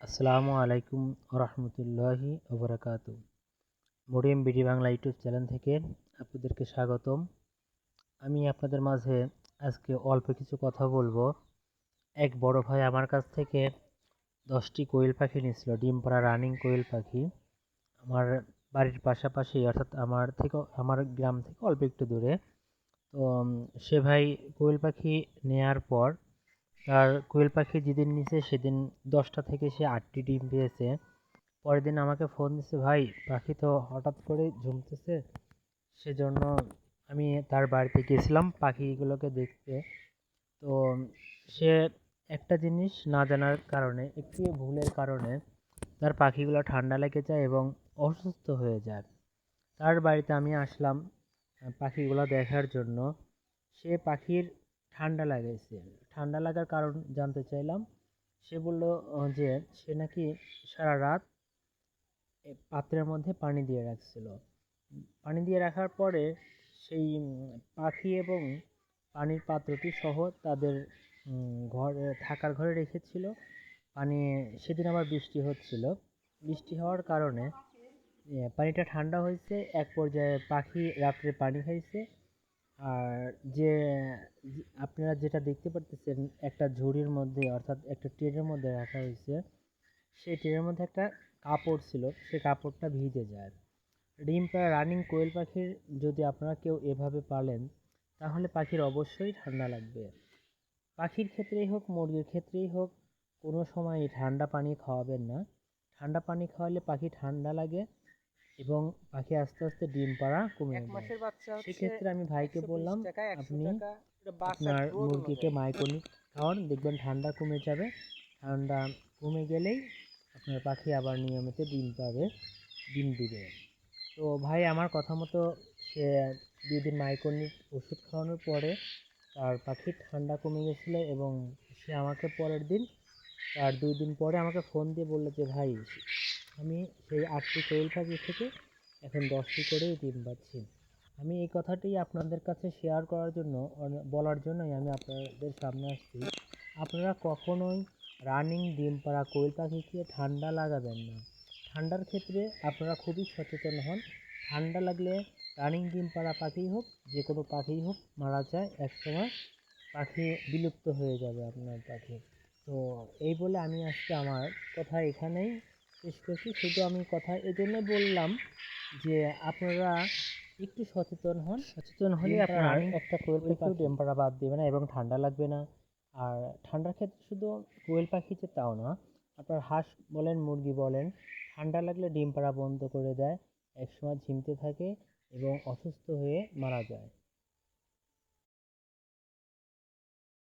আসসালামু আলাইকুম রহমতুল্লাহি ওবরাকাতু। Maryam BD Bangla YouTube channel থেকে আপনাদেরকে স্বাগতম। আমি আপনাদের মাঝে আজকে অল্প কিছু কথা বলবো। এক বড় ভাই আমার কাছ থেকে 10টি কোয়েল পাখি নিয়েছিল, ডিম পাড়া রানিং কোয়েল পাখি। আমার বাড়ির পাশাপাশি, অর্থাৎ আমার গ্রাম থেকে অল্প একটু দূরে। তো সে ভাই কোয়েল পাখি নেয়ার পর তার কোয়েল পাখি যেদিন নিছে সেদিন 10টা থেকে সে 8টি ডিম পেয়েছে। পরের দিন আমাকে ফোন দিছে, ভাই পাখি তো হঠাৎ করে ঝুমতেছে। সেজন্য আমি তার বাড়িতে গেছিলাম পাখিগুলোকে দেখতে। তো সে একটা জিনিস না জানার কারণে, একটু ভুলের কারণে তার পাখিগুলো ঠান্ডা লেগে যায় এবং অসুস্থ হয়ে যায়। তার বাড়িতে আমি আসলাম পাখিগুলো দেখার জন্য। সে পাখির ঠান্ডা লাগাইছে। ঠান্ডা লাগার কারণ জানতে চাইলাম। সে বলল যে সে নাকি সারা রাত পাত্রের মধ্যে পানি দিয়ে রাখছিল। পানি দিয়ে রাখার পরে সেই পাখি এবং পানির পাত্রটি সহ তাদের ঘরে থাকার ঘরে রেখেছিল। পানি সেদিন আবার বৃষ্টি হচ্ছিল। বৃষ্টি হওয়ার কারণে পানিটা ঠান্ডা হয়েছে। এক পর্যায়ে পাখি রাত্রে পানি খাইছে। আর যে আপনারা যেটা দেখতে পারতেছেন, একটা ঝুড়ির মধ্যে অর্থাৎ একটা ট্রেনের মধ্যে রাখা হয়েছে। সেই ট্রেনের মধ্যে একটা কাপড় ছিল, সেই কাপড়টা ভিজে যায়। ডিম পাড়া রানিং কোয়েল পাখির যদি আপনারা কেউ এভাবে পালেন, তাহলে পাখির অবশ্যই ঠান্ডা লাগবে। পাখির ক্ষেত্রেই হোক, মুরগির ক্ষেত্রেই হোক, কোনো সময় ঠান্ডা পানি খাওয়াবেন না। ঠান্ডা পানি খাওয়ালে পাখি ঠান্ডা লাগে এবং পাখি আস্তে আস্তে ডিম পাড়া কমে যায়। সেক্ষেত্রে আমি ভাইকে বললাম, আপনি আপনার মুরগিকে মাইকোনিক খাওয়ান, দেখবেন ঠান্ডা কমে যাবে। ঠান্ডা কমে গেলেই আপনার পাখি আবার নিয়মিত ডিম পাবে, ডিম দিবে। তো ভাই আমার কথা মতো সে 2 দিন মাইকোনিক ওষুধ খাওয়ানোর পরে তার পাখির ঠান্ডা কমে গেছিলো এবং সে আমাকে পরের দিন, তার 2 দিন পরে আমাকে ফোন দিয়ে বললো যে ভাই, আমি সেই 8টি কোয়েল পাখি থেকে এখন 10টি করেই ডিম পাচ্ছি। আমি এই কথাটি আপনাদের কাছে শেয়ার করার জন্য, বলার জন্যই আমি আপনাদের সামনে আসছি। আপনারা কখনোই রানিং ডিম পাড়া কোয়েল পাখিকে ঠান্ডা লাগাবেন না। ঠান্ডার ক্ষেত্রে আপনারা খুবই সচেতন হন। ঠান্ডা লাগলে রানিং ডিম পাড়া পাখি হোক, যে কোনো পাখিই হোক, মারা যায় একসময়। পাখি বিলুপ্ত হয়ে যাবে আপনার পাখি। তো এই বলে আমি আজকে আমার কথা এখানেই শেষ করছি। শুধু আমি কথা এজন্য বললাম যে আপনারা একটু সচেতন হন। সচেতন হলে আপনার একটা কোয়েল পাখিও ডিম পাড়া বাদ দেবে না এবং ঠান্ডা লাগবে না। আর ঠান্ডার ক্ষেত্রে শুধু কোয়েল পাখি যে তাও না, আপনার হাঁস বলেন, মুরগি বলেন, ঠান্ডা লাগলে ডিম পাড়া বন্ধ করে দেয়, একসময় ঝিমতে থাকে এবং অসুস্থ হয়ে মারা যায়।